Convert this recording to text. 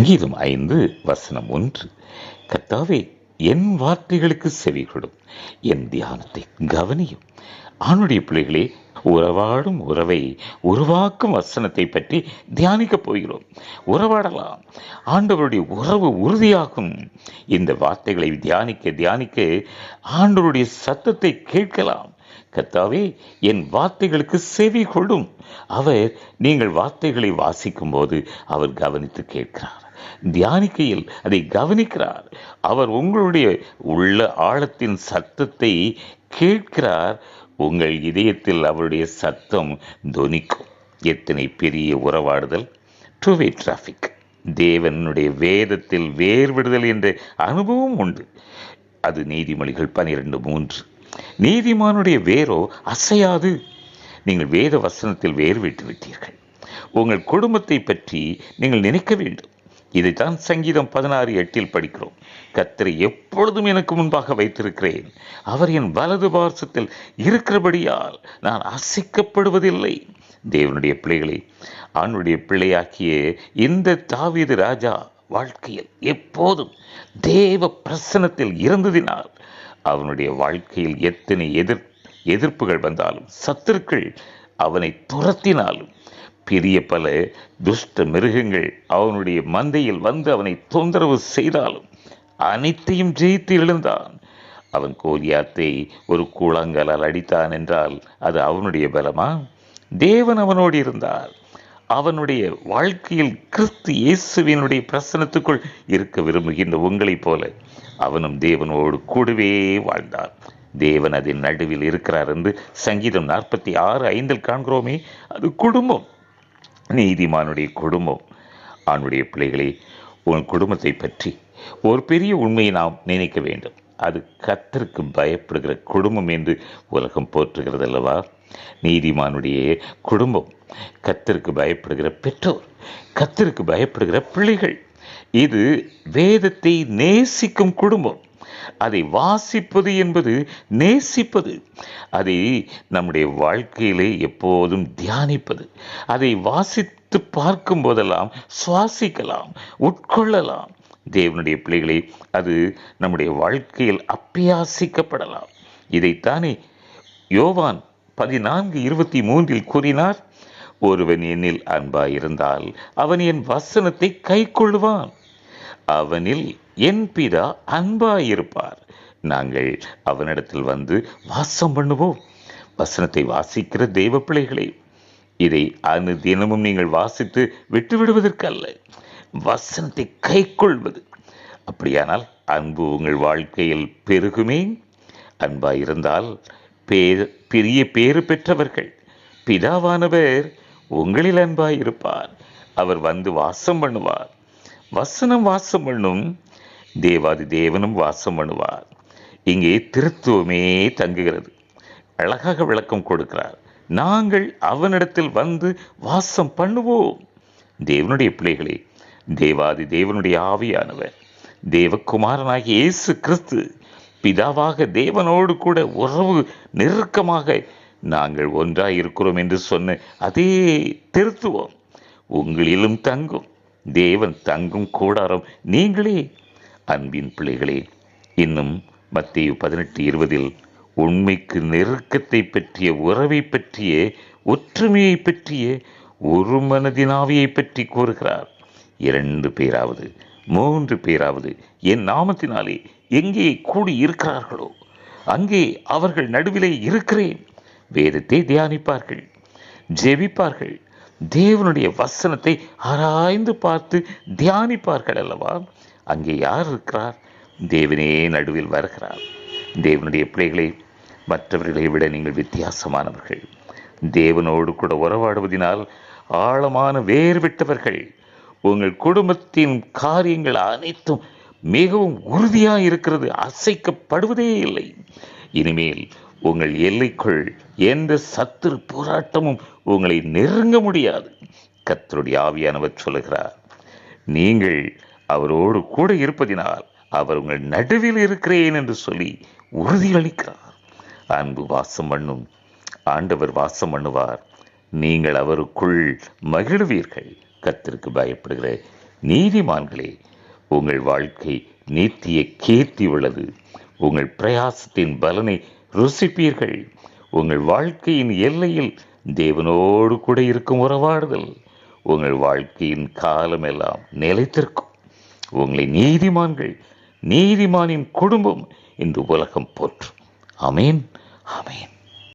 சங்கீதம் 5:1. கர்த்தாவே, என் வார்த்தைகளுக்கு செவி கொடும், என் தியானத்தை கவனியும். ஆணுடைய பிள்ளைகளே, உறவாடும் உறவை உருவாக்கும் வசனத்தை பற்றி தியானிக்கப் போகிறோம். உறவாடலாம், ஆண்டவருடைய உறவு உறுதியாகும். இந்த வார்த்தைகளை தியானிக்க தியானிக்க ஆண்டவருடைய சத்தத்தை கேட்கலாம். கர்த்தாவே, என் வார்த்தைகளுக்கு செவி கொடும். அவர் நீங்கள் வார்த்தைகளை வாசிக்கும் போது அவர் கவனித்து கேட்கிறார். தியானிக்கையில் அதை கவனிக்கிறார். அவர் உங்களுடைய உள்ள ஆழத்தின் சத்தத்தை கேட்கிறார். உங்கள் இதயத்தில் அவருடைய சத்தம் தொனிக்கும். எத்தனை பெரிய உறவாடுதல்! டூவே டிராஃபிக். தேவனுடைய வேதத்தில் வேர்விடுதல் என்ற அனுபவம் உண்டு. அது நீதிமொழிகள் 12:3. நீதிமானுடைய வேரோ அசையாது. நீங்கள் வேத வசனத்தில் வேர் விட்டு விட்டீர்கள். உங்கள் குடும்பத்தை பற்றி நீங்கள் நினைக்க வேண்டும். இதைத்தான் சங்கீதம் 16:8 படிக்கிறோம். கர்த்தரை எப்பொழுதும் எனக்கு முன்பாக வைத்திருக்கிறேன். அவர் என் வலது பார்சத்தில் இருக்கிறபடியால் நான் அசைக்கப்படுவதில்லை. தேவனுடைய பிள்ளைகளை, ஆணுடைய பிள்ளையாக்கிய இந்த தாவீது ராஜா வாழ்க்கையில் எப்போதும் தேவ பிரசன்னத்தில் இருந்ததினால் அவனுடைய வாழ்க்கையில் எத்தனை எதிர்ப்புகள் வந்தாலும், சத்துருக்கள் அவனை துரத்தினாலும், பெரிய பல துஷ்ட மிருகங்கள் அவனுடைய மந்தையில் வந்து அவனை தொந்தரவு செய்தாலும் அனைத்தையும் ஜெயித்து எழுந்தான். அவன் கோலியாத்தை ஒரு கூழாங்கலால் அடித்தான் என்றால் அது அவனுடைய பலமா? தேவன் அவனோடு இருந்தார். அவனுடைய வாழ்க்கையில் கிறிஸ்து இயேசுவினுடைய பிரசன்னத்துக்குள் இருக்க விரும்புகின்ற உங்களைப் போல அவனும் தேவனோடு கூடவே வாழ்ந்தான். தேவன் அதன் நடுவில் இருக்கிறார் என்று சங்கீதம் 46:5 காண்கிறோமே. அது குடும்பம், நீதிமானுடைய குடும்பம். ஆணுடைய பிள்ளைகளே, உன் குடும்பத்தை பற்றி ஒரு பெரிய உண்மையை நாம் நினைக்க வேண்டும். அது கர்த்தருக்கு பயப்படுகிற குடும்பம் என்று உலகம் போற்றுகிறது அல்லவா? நீதிமானுடைய குடும்பம், கர்த்தருக்கு பயப்படுகிற பெற்றோர், கர்த்தருக்கு பயப்படுகிற பிள்ளைகள். இது வேதத்தை நேசிக்கும் குடும்பம். அதை வாசிப்பது என்பது நேசிப்பது. அதை நம்முடைய வாழ்க்கையிலே எப்போதும் தியானிப்பது. அதை வாசித்து பார்க்கும் போதெல்லாம் சுவாசிக்கலாம், உட்கொள்ளலாம். தேவனுடைய பிள்ளைகளை, அது நம்முடைய வாழ்க்கையில் அப்பியாசிக்கப்படலாம். இதைத்தானே யோவான் 14:23 கூறினார். ஒருவன் என்னில் அன்பாயிருந்தால் அவன் என் வசனத்தை கைக்கொள்வான். அவனில் என் பிதா அன்பாயிருப்பார். நாங்கள் அவனிடத்தில் வந்து வாசம் பண்ணுவோம். வசனத்தை வாசிக்கிற தேவ பிள்ளைகளே, இதை அனுதினமும் நீங்கள் வாசித்து விட்டுவிடுவதற்கல்ல, வசனத்தை கைக்கொள்வது. அப்படியானால் அன்பு உங்கள் வாழ்க்கையில் பெருகுமே. அன்பாயிருந்தால் பெரிய பேறு பெற்றவர்கள். பிதாவானவர் உங்களில் அன்பாயிருப்பார். அவர் வந்து வாசம் பண்ணுவார். வசனம் வாசம் பண்ணும், தேவாதி தேவனும் வாசம் பண்ணுவார். இங்கே திருத்துவமே தங்குகிறது. அழகாக விளக்கம் கொடுக்கிறார். நாங்கள் அவனிடத்தில் வந்து வாசம் பண்ணுவோம். தேவனுடைய பிள்ளைகளே, தேவாதி தேவனுடைய ஆவியானவர், தேவகுமாரனாகிய இயேசு கிறிஸ்து, பிதாவாக தேவனோடு கூட உறவு நெருக்கமாக நாங்கள் ஒன்றாய் இருக்கிறோம் என்று சொன்ன அதே திருத்துவம் உங்களிலும் தங்கும். தேவன் தங்கும் கூடாரம் நீங்களே. அன்பின் பிள்ளைகளே, இன்னும் மத்தேயு 18:20 உண்மைக்கு நெருக்கத்தை பற்றிய, உறவை பற்றிய, ஒற்றுமையை பற்றிய, ஒரு மனதினாவியை பற்றி கூறுகிறார். 2 பேராவது 3 பேராவது என் நாமத்தினாலே எங்கே கூடி இருக்கிறார்களோ அங்கே அவர்கள் நடுவிலே இருக்கிறேன். வேதத்தை தியானிப்பார்கள், ஜெபிப்பார்கள், தேவனுடைய வசனத்தை ஆராய்ந்து பார்த்து தியானிப்பார்கள் அல்லவா? அங்கே யார் இருக்கிறார்? தேவனே நடுவில் வருகிறார். தேவனுடைய பிள்ளைகளை, மற்றவர்களை விட நீங்கள் வித்தியாசமானவர்கள். தேவனோடு கூட உறவாடுவதனால் ஆழமான வேர்விட்டவர்கள். உங்கள் குடும்பத்தின் காரியங்கள் அனைத்தும் மிகவும் உறுதியாக இருக்கிறது, அசைக்கப்படுவதே இல்லை. இனிமேல் உங்கள் எல்லைக்குள் எந்த சத்துரு போராட்டமும் உங்களை நெருங்க முடியாது. கர்த்தருடைய ஆவியானவர் சொல்லுகிறார், நீங்கள் அவரோடு கூட இருப்பதினால் அவர் உங்கள் நடுவில் இருக்கிறேன் என்று சொல்லி உறுதியளிக்கிறார். அன்பு வாசம் பண்ணும், ஆண்டவர் வாசம் பண்ணுவார். நீங்கள் அவருக்குள் மகிழ்வீர்கள். கர்த்தருக்கு பயப்படுகிற நீதிமான்களே, உங்கள் வாழ்க்கை நித்திய கீர்த்தி உள்ளது. உங்கள் பிரயாசத்தின் பலனை ருசிப்பீர்கள். உங்கள் வாழ்க்கையின் எல்லையில் தேவனோடு கூட இருக்கும் உறவாடுதல் உங்கள் வாழ்க்கையின் காலமெல்லாம் நிலைத்திருக்கும். உங்களை நீதிமானின் குடும்பம் இந்த உலகம் போற்றும். ஆமேன், ஆமேன்.